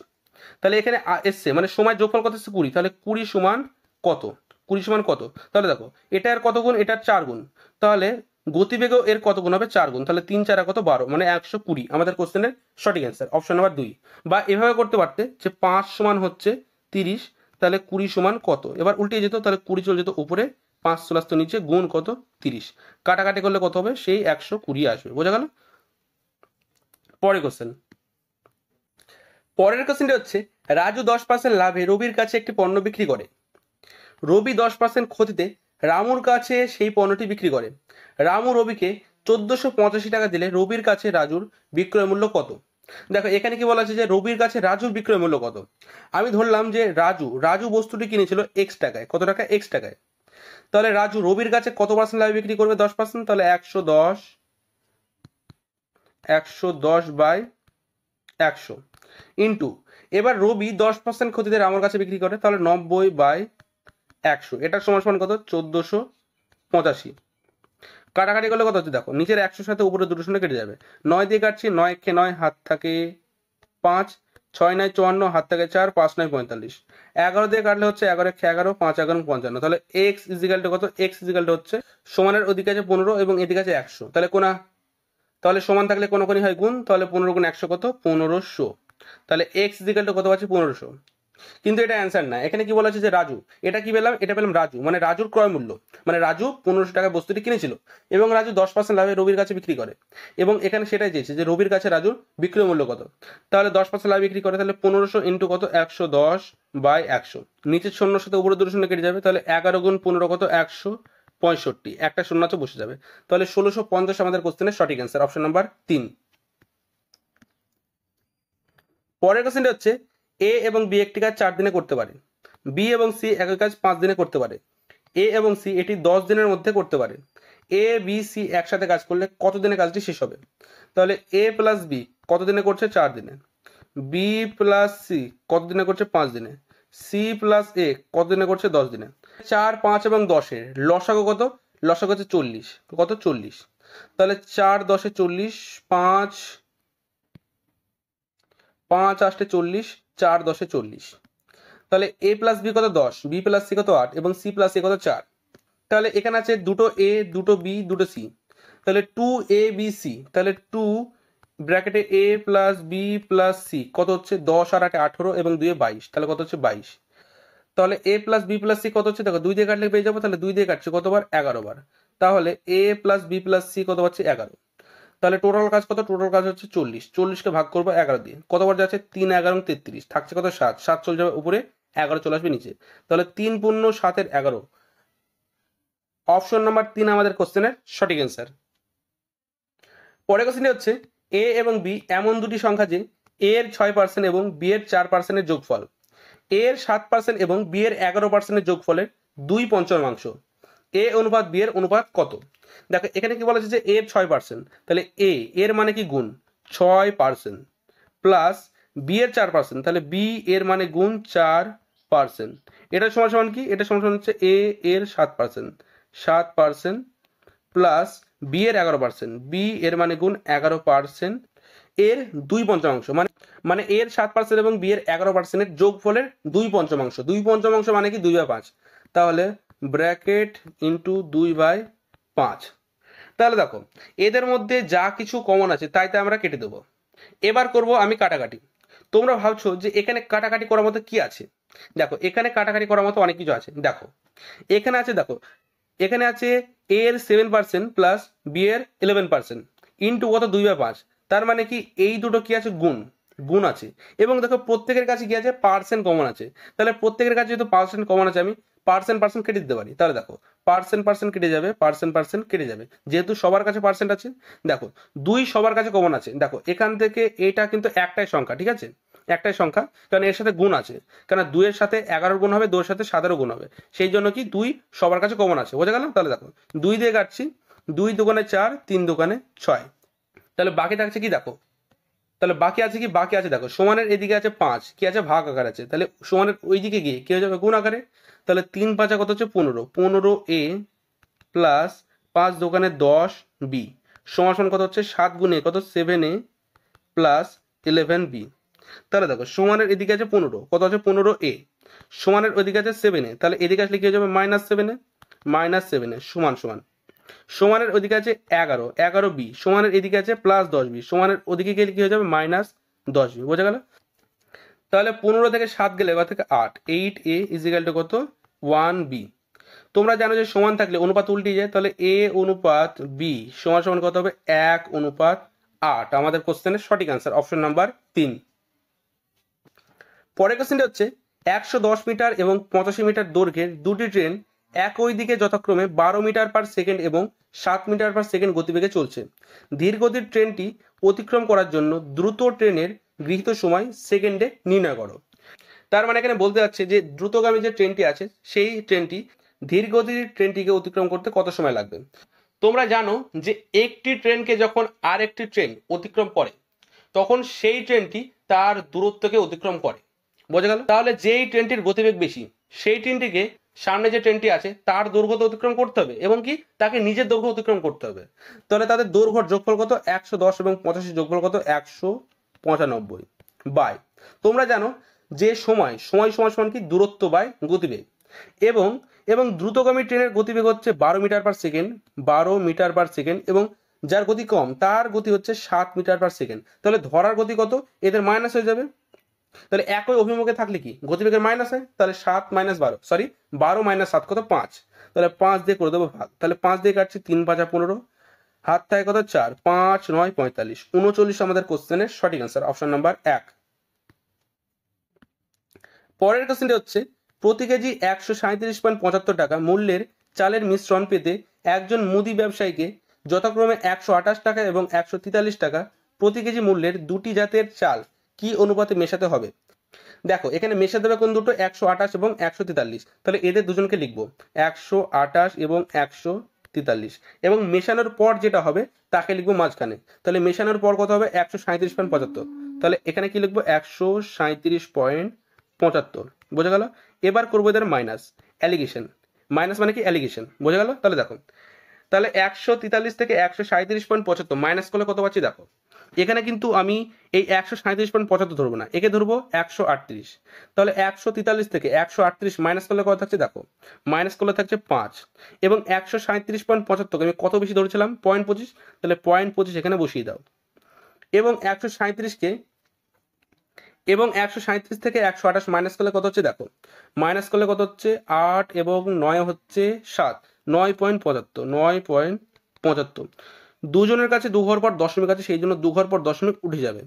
তাহলে এখানে এসছে মানে সময় যোগফল কত হচ্ছে 20, তাহলে 20 সমান কত, 20 সমান কত, তাহলে দেখো এটা এর কত গুণ, এটার 4 গুণ, তাহলে গতিবেগও এর কত গুণ হবে 4 গুণ, তাহলে 3 4 কত 12, মানে 120 আমাদের কোশ্চেনের সঠিক অ্যান্সার অপশন নাম্বার 2। বা এভাবে করতে পারতে যে 5 সমান হচ্ছে 30, তাহলে 20 সমান কত, এবার উল্টে যেত, তাহলে 20 চলে যেত উপরে, 5 চলে আসতো নিচে, গুণ কত 30, কাটাকাটি করলে কত হবে, সেই 120 আসবে, বোঝা গেল? পরের কোশ্চেন, পরের কোশ্চেনটা হচ্ছে, রাজু 10% লাভে রবির কাছে একটি পণ্য বিক্রি করে, রবি 10% ক্ষতিতে রামুর কাছে সেই পণ্যটি বিক্রি করে। রামু রবিকে 1485 টাকা দিলে রবির কাছে রাজুর বিক্রয় মূল্য কত। দেখো এখানে কি বলা আছে যে রবির কাছে রাজুর বিক্রয় মূল্য কত। আমি ধরলাম যে রাজু বস্তুটি কিনেছিল এক্স টাকায়, কত টাকা, এক্স টাকায়। তাহলে রাজু রবির কাছে কত পার্সেন্ট লাভে বিক্রি করবে, 10%, তাহলে 110 বাই 100 ইন্টু, এবার রবি 10% ক্ষতিতে রামুর কাছে বিক্রি করে, তাহলে 90 বাই 100, এটার সমান সমান কত 1485। কাটাকাটি করলে কত হচ্ছে, দেখো নিচের 100 সাথে উপরে দুটো শূন্য কেটে যাবে, 9 দিয়ে কাটছি, 9 কে 9 হাত থাকে 5, 6 9 54 হাত থাকে 4, 5 9 45, 11 দিয়ে কাটলে হচ্ছে 11 কে 11, 5 11 55, তাহলে x ইজিক্যাল টু কত, x ইজিক্যাল টু হচ্ছে সমানের ওদিকে আছে 15 এবং এদিকে আছে 100, তাহলে কোনা, তাহলে সমান থাকলে কোনোখানি হয় গুণ, তাহলে 15 গুণ 100 কত 1500, তাহলে x ইজিক্যাল টু কত আছে 1500। কিন্তু এটা অ্যান্সার না। এখানে কি বলা আছে যে রাজু, এটা কি পেলাম, এটা পেলাম রাজু, মানে রাজুর ক্রয় মূল্য, মানে রাজু 1500 টাকা বস্তুটি কিনেছিল এবং রাজু 10% লাভে রবির কাছে বিক্রি করে, এবং এখানে সেটাই চেয়েছে যে রবির কাছে রাজুর বিক্রয় মূল্য কত। তাহলে 10% লাভে বিক্রি করে, তাহলে 1500 ইন্টু কত, 110/100, নিচের শূন্যর সাথে উপরে দুটো শূন্য কেটে যাবে, তাহলে 11 গুণ 15 কত, 165, একটা শূন্য আছে বসে যাবে, তাহলে 1650 আমাদের কোশ্চেনের সঠিক অ্যান্সার, অপশন নাম্বার 3। পরের কোশ্চেনটা হচ্ছে এ এবং বি একটি কাজ 4 দিনে করতে পারে, বি এবং সি একই কাজ 5 দিনে করতে পারে, এ এবং সি এটি 10 দিনের মধ্যে করতে পারে, এ বি সি একসাথে কাজ করলে কত দিনে কাজটি শেষ হবে। তাহলে এ প্লাস বি কত দিনে করছে, 4 দিনে, বি প্লাস সি কত দিনে করছে, 5 দিনে, সি প্লাস এ কত দিনে করছে, 10 দিনে। 4, 5 এবং 10-এর লসাগু কত, লসাগু হচ্ছে 40, কত, 40, তাহলে 4 10 40, 5 5 8 40, 4 10 40, তাহলে এ প্লাস বি কত, 10, বি প্লাস সি কত 8 এবং সি প্লাস এ কত 4। তাহলে এখানে আছে দুটো এ, দুটো বি, দুটো সি, তাহলে 2 a b c, তাহলে 2 ব্র্যাকেটে এ প্লাস বি প্লাস সি কত হচ্ছে, 10 আর 8 18 এবং 2 22, তাহলে কত হচ্ছে 22। তাহলে এ প্লাস বি প্লাস সি কত হচ্ছে, দেখো 2 দিয়ে কাটলে পেয়ে যাবো, তাহলে 2 দিয়ে কাটছে কতবার, 11 বার, তাহলে এ প্লাস বি প্লাস সি কত পাচ্ছে, 11। তাহলে টোটাল কাজ কত, টোটাল কাজ হচ্ছে 40, 40কে ভাগ করবো 11 দিয়ে, কতবার যাচ্ছে, 3 11 33, থাকছে কত, 7, 7 চলে যাবে উপরে, 11 চলে আসবে নিচে, তাহলে 3 পূর্ণ 7 11, অপশন নাম্বার 3 আমাদের কোশ্চেনের সঠিক অ্যান্সার। পরের কোশ্চেনটি হচ্ছে এ এবং বি এমন দুটি সংখ্যা যে এ এর 6% এবং বি এর 4%-এর যোগফল, এ এর 7% এবং বি এর 11%-এর যোগফলের 2/5, এ অনুপাত বি এর অনুপাত কত। দেখো এখানে কি বলা হচ্ছে যে এ এর 6%, তাহলে এ এর মানে কি গুণ 6% প্লাস বি এর 4%, তাহলে বি এর মানে গুণ 4%, এটা সমান সমান কি, এটা সমান সমান হচ্ছে এ এর 7% প্লাস বি এর 11%, বি এর মানে গুণ 11%, এর 2/5, মানে এর 7% এবং বি এর 11%-এর যোগফলের 2/5, 2/5 মানে কি 2/5, তাহলে ব্র্যাকেট ইন্টু 2/5। তাহলে দেখো এদের মধ্যে যা কিছু কমন আছে তাই আমরা কেটে দেবো। এবার করব আমি কাটাকাটি। তোমরা ভাবছো যে এখানে কাটাকাটি করার মতো কি আছে, দেখো এখানে কাটাকাটি করার মতো অনেক কিছু আছে। দেখো এখানে আছে, দেখো এখানে আছে এ এর 7% প্লাস বি এর 11% ইন্টু কত, 2/5, তার মানে কি এই দুটো কি আছে, গুণ, গুণ আছে, এবং দেখো প্রত্যেকের কাছে কি আছে, পার্সেন্ট কমন আছে, তাহলে প্রত্যেকের কাছে যেহেতু পার্সেন্ট কমন আছে আমি পার্সেন্ট কেটে দিতে পারি, তাহলে দেখো পার্সেন্ট কেটে যাবে, পার্সেন্ট কেটে যাবে, যেহেতু সবার কাছে পার্সেন্ট আছে। দেখো 2 সবার কাছে কমন আছে, দেখো এখান থেকে এটা কিন্তু একটাই সংখ্যা, ঠিক আছে, একটাই সংখ্যা, কারণ এর সাথে গুণ আছে, কারণ 2 এর সাথে 11 গুণ হবে, 2 এর সাথে 7 গুণ হবে, সেই জন্য কি 2 সবার কাছে কমন আছে, বোঝা গেল। তাহলে দেখো 2 দিয়ে কাটছি, 2 দোকানে 4, 3 দোকানে 6, তাহলে বাকি থাকছে কি, দেখো তাহলে বাকি আছে কি, বাকি আছে দেখো সমানের এদিকে আছে 5, কি আছে, ভাগ আকার আছে, তাহলে সমানের ওই দিকে গিয়ে কি হয়ে যাবে, গুণ আকারে, তাহলে 3 5 কত হচ্ছে 15, 15a প্লাস 5 দোকানে 10 বি সমান সমান কত হচ্ছে, 7 গুণে কত, 7a প্লাস 11b। তাহলে দেখো সমানের এদিকে আছে 15, কত আছে 15a, সমানের ওইদিকে আছে 7a, তাহলে এদিকে আসলে কি হয়ে যাবে, -7a সমান সমান, সমানের ওইদিকে আছে 11b, সমানের এদিকে আছে +10b, সমানের ওদিকে গেলে কি হয়ে যাবে, -10b, বোঝা গেল। তাহলে 15 থেকে 7 গেলে এবার থেকে 8, 8a = কত, 1b। তোমরা জানো যে সমান থাকলে অনুপাত উল্টে যায়, তাহলে a অনুপাত b সমান সমান কত হবে, 1:8, আমাদের কোশ্চেনের সঠিক আনসার, অপশন নাম্বার 3। পরের কোশ্চেনটা হচ্ছে 110 মিটার এবং 85 মিটার দৈর্ঘ্যের দুটি ট্রেন একই দিকে যথাক্রমে 12 মিটার পার সেকেন্ড এবং 7 মিটার পার সেকেন্ড গতিবেগে চলছে। ধীর গতির ট্রেনটি অতিক্রম করার জন্য দ্রুত ট্রেনের গৃহীত সময় সেকেন্ডে নির্ণয় করো। তার মানে এখানে বলতে যাচ্ছে যে দ্রুতগামী যে ট্রেনটি আছে সেই ট্রেনটি ধীর গতির ট্রেনটিকে অতিক্রম করতে কত সময় লাগবে। তোমরা জানো যে একটি ট্রেনকে যখন আর একটি ট্রেন অতিক্রম করে তখন সেই ট্রেনটি তার দূরত্বকে অতিক্রম করে, বোঝা গেল। তাহলে যেই ট্রেনটির গতিবেগ বেশি সেই ট্রেনটিকে সামনে যে ট্রেনটি আছে তার দৈর্ঘ্য অতিক্রম করতে হবে এবং কি তাকে নিজের দৈর্ঘ্য অতিক্রম করতে হবে। তাহলে তাদের দৈর্ঘ্যর যোগফল কত, 110 এবং 85 যোগফল কত, 195 বাই, তোমরা জানো যে সময় সমান কি দূরত্ব বাই গতিবেগ, এবং এবং দ্রুতগামী ট্রেনের গতিবেগ হচ্ছে 12 metre per second, 12 metre per second, এবং যার গতি কম তার গতি হচ্ছে 7 মিটার পার সেকেন্ড। তাহলে ধরার গতি কত, এদের মাইনাস হয়ে যাবে, তাহলে একই অভিমুখে থাকলে কি গতিবেগের মাইনাস হয়, তাহলে 7 - 12 সরি 12 - 7 কত 5, তাহলে 5 দিয়ে করে দেবো ভাগ, তাহলে 5 দিয়ে কাটছি 3 × 5 = 15, হাত থাকে কত 4, 5 × 9 = 45, 39 আমাদের কোশ্চেনের সঠিক অ্যান্সার, অপশন নাম্বার 1। পরের কোশ্চেনটি হচ্ছে প্রতি কেজি 137.75 টাকা মূল্যের চালের মিশ্রণ পেতে একজন মুদি ব্যবসায়ীকে যথাক্রমে 128 টাকা এবং 143 টাকা প্রতি কেজি মূল্যের দুটি জাতের চাল কি অনুপাতে মেশাতে হবে। দেখো এখানে মেশাতে হবে কোন দুটো, 128 এবং 143, তাহলে এদের দুজনকে লিখবো 128 এবং 143, এবং মেশানোর পর যেটা হবে তাকে লিখবো মাঝখানে, তাহলে মেশানোর পর কত হবে 137.75, তাহলে এখানে কি লিখবো 137.75, বোঝা গেল। এবার করবো এদের মাইনাস, অ্যালিগেশন, মাইনাস মানে কি অ্যালিগেশন, বোঝা গেল। তাহলে দেখো তাহলে 143 থেকে 137.75 মাইনাস করলে কত পাচ্ছি দেখো, এখানে কিন্তু আমি এই 137.75 ধরবো না, একে ধরবো 138, তাহলে 143 থেকে 138 মাইনাস করলে কত থাকছে দেখো, মাইনাস করলে থাকছে 5, এবং 137.75 আমি কত বেশি ধরেছিলাম 0.25, তাহলে 0.25 এখানে বসিয়ে দাও, এবং 137কে এবং 137 থেকে 128 মাইনাস করলে কত হচ্ছে দেখো, মাইনাস করলে কত হচ্ছে 8 এবং 9 হচ্ছে 7, 9.75, 9.75, দুজনের কাছে দু ঘর পর দশমিক আছে, সেই জন্য দু ঘর পর দশমিক উঠে যাবে।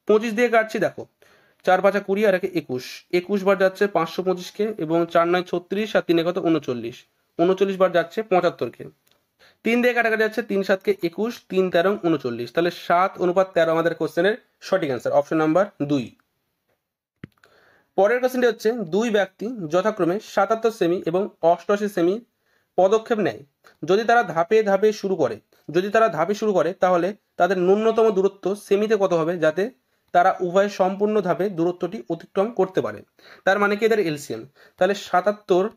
25 দিয়ে কাটছি দেখো, 4 × 5 = 20 আর 21, 21 বার যাচ্ছে 525কে, এবং 4 × 9 = 36 আর 3 কত 39, 39 বার যাচ্ছে 75কে, 3 দিয়ে কাটাকাটি যাচ্ছে 3 × 7 = 21, 3 × 13 = 39, তাহলে 7:13 আমাদের কোশ্চেনের সঠিক অ্যান্সার, অপশন নাম্বার 2। পরের কোশ্চেনটি হচ্ছে দুই ব্যক্তি যথাক্রমে 77 সেমি এবং 88 সেমি পদক্ষেপ নেয়, যদি তারা ধাপে ধাপে শুরু করে তাহলে তাদের ন্যূনতম দূরত্ব সেমিতে কত হবে যাতে তারা উভয় সম্পূর্ণ ধাপে দূরত্বটি অতিক্রম করতে পারে। তার মানে কি এদের এলসিএম, তাহলে 77,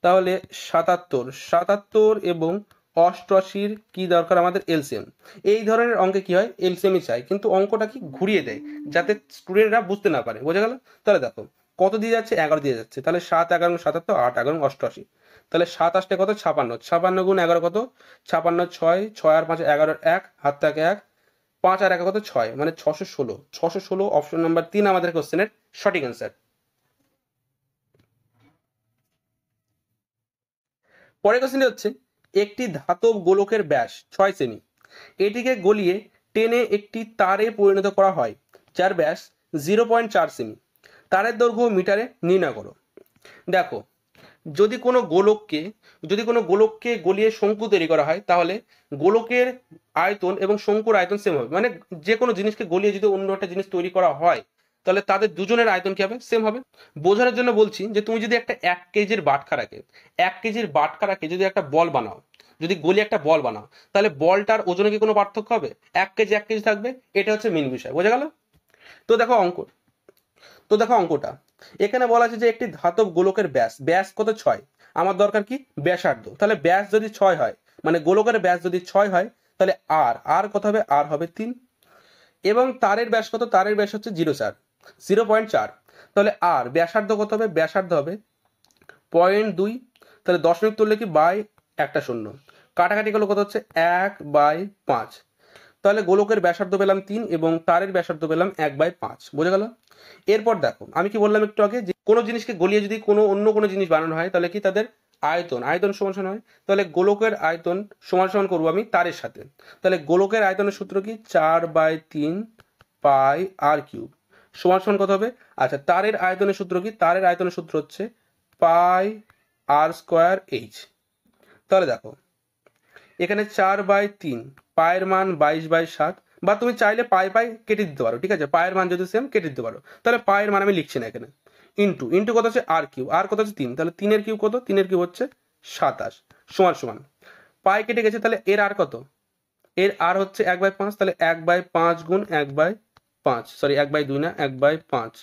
তাহলে 77 এবং 88 কি দরকার আমাদের এলসিএম। এই ধরনের অঙ্কে কি হয় এলসিএমই চাই, কিন্তু অঙ্কটা কি ঘুরিয়ে দেয় যাতে স্টুডেন্টরা বুঝতে না পারে, বোঝা গেল। তাহলে দেখো কত দিয়ে যাচ্ছে 11 দিয়ে যাচ্ছে, তাহলে 7 × 11 = 77, 8 × 11 = 88, তাহলে 7 8 কত 56, 56 × 11 কত 56, 6 6 আর 5 11, 1 হাত থাকে 1, 5 আর 1 কত 6, মানে 616, 616 অপশন নাম্বার 3 আমাদের কোশ্চেনের সঠিক অ্যান্সার। পরের কোশ্চেনটি হচ্ছে একটি ধাতব গোলকের ব্যাস 6 সেমি, এটিকে গলিয়ে টেনে একটি তারে পরিণত করা হয় যার ব্যাস 0.4 সেমি, তারের দৈর্ঘ্য মিটারে নির্ণয় করো। দেখো যদি কোনো গোলককে গলিয়ে শঙ্কু তৈরি করা হয় তাহলে গোলকের আয়তন এবং শঙ্কুর আয়তন সেম হবে, মানে যে কোনো জিনিসকে গলিয়ে যদি অন্য একটা জিনিস তৈরি করা হয় তাহলে তাদের দুজনের আয়তন কি হবে সেম হবে। বোঝানোর জন্য বলছি যে তুমি যদি একটা 1 কেজির বাটখারাকে যদি একটা বল বানাও, যদি গলি একটা বল বানাও, তাহলে বলটার ওজনে কি কোনো পার্থক্য হবে? 1 কেজি 1 কেজি থাকবে, এটা হচ্ছে মেন বিষয়, বোঝা গেল। তো দেখো অঙ্কটা এখানে বলা আছে যে একটি ধাতব গোলকের ব্যাস কত 6, আমার দরকার কি ব্যাসার্ধ, তাহলে ব্যাস যদি 6 হয় মানে গোলকের ব্যাস যদি 6 হয় তাহলে আর কত হবে, আর হবে 3, এবং তারের ব্যাস কত, তারের ব্যাস হচ্ছে 0.4, তাহলে আর ব্যাসার্ধ কত হবে, ব্যাসার্ধ হবে 0.2, তাহলে দশমিক তুললে কি বাই একটা শূন্য, কাটাকাটি করলে কত হচ্ছে 1/5, তাহলে গোলকের ব্যাসার্ধ পেলাম 3 এবং তারের ব্যাসার্ধ পেলাম 1/5, বোঝা গেল। এরপর দেখো আমি কি বললাম একটু আগে, যে কোনো জিনিসকে গলিয়ে যদি অন্য কোনো জিনিস বানানো হয় তাহলে কি তাদের আয়তন সমান হয়, তাহলে গোলকের আয়তন সমান করবো আমি তারের সাথে, তাহলে গোলকের আয়তনের সূত্র কি 4/3 পাই আর কিউব সমান কত হবে, আচ্ছা তারের আয়তনের সূত্র কি, তারের আয়তনের সূত্র হচ্ছে পাই আর স্কোয়ার এইচ। তাহলে দেখো এখানে 4/3, পায়ের মান 22/7, বা তুমি চাইলে পাই কেটে দিতে পারো, ঠিক আছে, পায়ের মান যদি সেম কেটে দিতে পারো, তাহলে পায়ের মান আমি লিখছি না এখানে, ইন্টু কত হচ্ছে আর কিউব, আর কত হচ্ছে 3, তাহলে 3 এর কিউব কত, 3 এর কিউব হচ্ছে 27 সমান পাই কেটে গেছে, তাহলে এর আর কত, এর আর হচ্ছে 1/5, তাহলে 1/5 গুণ 1/5, সরি 1/2 না 1/5,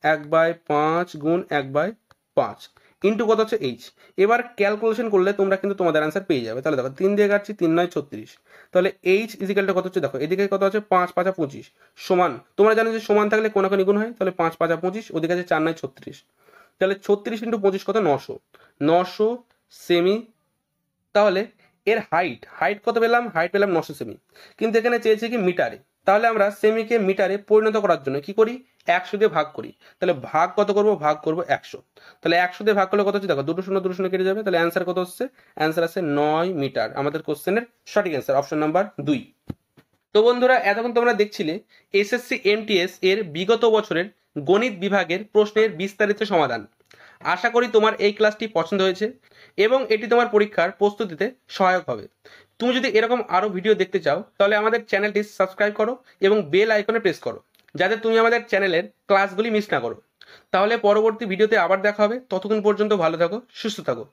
1/5 গুণ 1/5 ইন্টু কত হচ্ছে এইচ। এবার ক্যালকুলেশন করলে তোমরা কিন্তু তোমাদের অ্যান্সার পেয়ে যাবে। তাহলে দেখো 3 দিয়ে কাটছি, 3 9 36, তাহলে এইচ ইজিক্যালটা কত হচ্ছে দেখো, এদিকে কত আছে 5 5 25 সমান, তোমরা জানো যে সমান থাকলে কোনাকুনি গুণ হয়, তাহলে 5 5 25, ওদিকে আছে 4 9 36, তাহলে 36 × 25 কত 900 সেমি। তাহলে এর হাইট কত পেলাম, হাইট পেলাম 900 সেমি, কিন্তু এখানে চেয়েছে কি মিটারে, তাহলে আমরা সেমিকে মিটারে পরিণত করার জন্য কি করি, 100 দিয়ে ভাগ করি। তাহলে ভাগ কত করব, ভাগ করব 100। তাহলে 100 দিয়ে ভাগ করলে কত হচ্ছে দেখো, দুটো শূন্য কেটে যাবে। তাহলে অ্যান্সার কত হচ্ছে, অ্যান্সার আছে 9 মিটার। আমাদের কোশ্চেনের সঠিক অ্যান্সার অপশন নাম্বার 2। তো বন্ধুরা এতক্ষণ তোমরা দেখছিলে এসএসসি এমটিএস এর বিগত বছরের গণিত বিভাগের প্রশ্নের বিস্তারিত সমাধান। আশা করি তোমার এই ক্লাসটি পছন্দ হয়েছে এবং এটি তোমার পরীক্ষার প্রস্তুতিতে সহায়ক হবে। তুমি যদি এরকম আরও ভিডিও দেখতে চাও তাহলে আমাদের চ্যানেলটি সাবস্ক্রাইব করো এবং বেল আইকনে প্রেস করো, যাতে তুমি আমাদের চ্যানেলের ক্লাসগুলি মিস না করো। তাহলে পরবর্তী ভিডিওতে আবার দেখা হবে। ততক্ষণ পর্যন্ত ভালো থাকো, সুস্থ থাকো।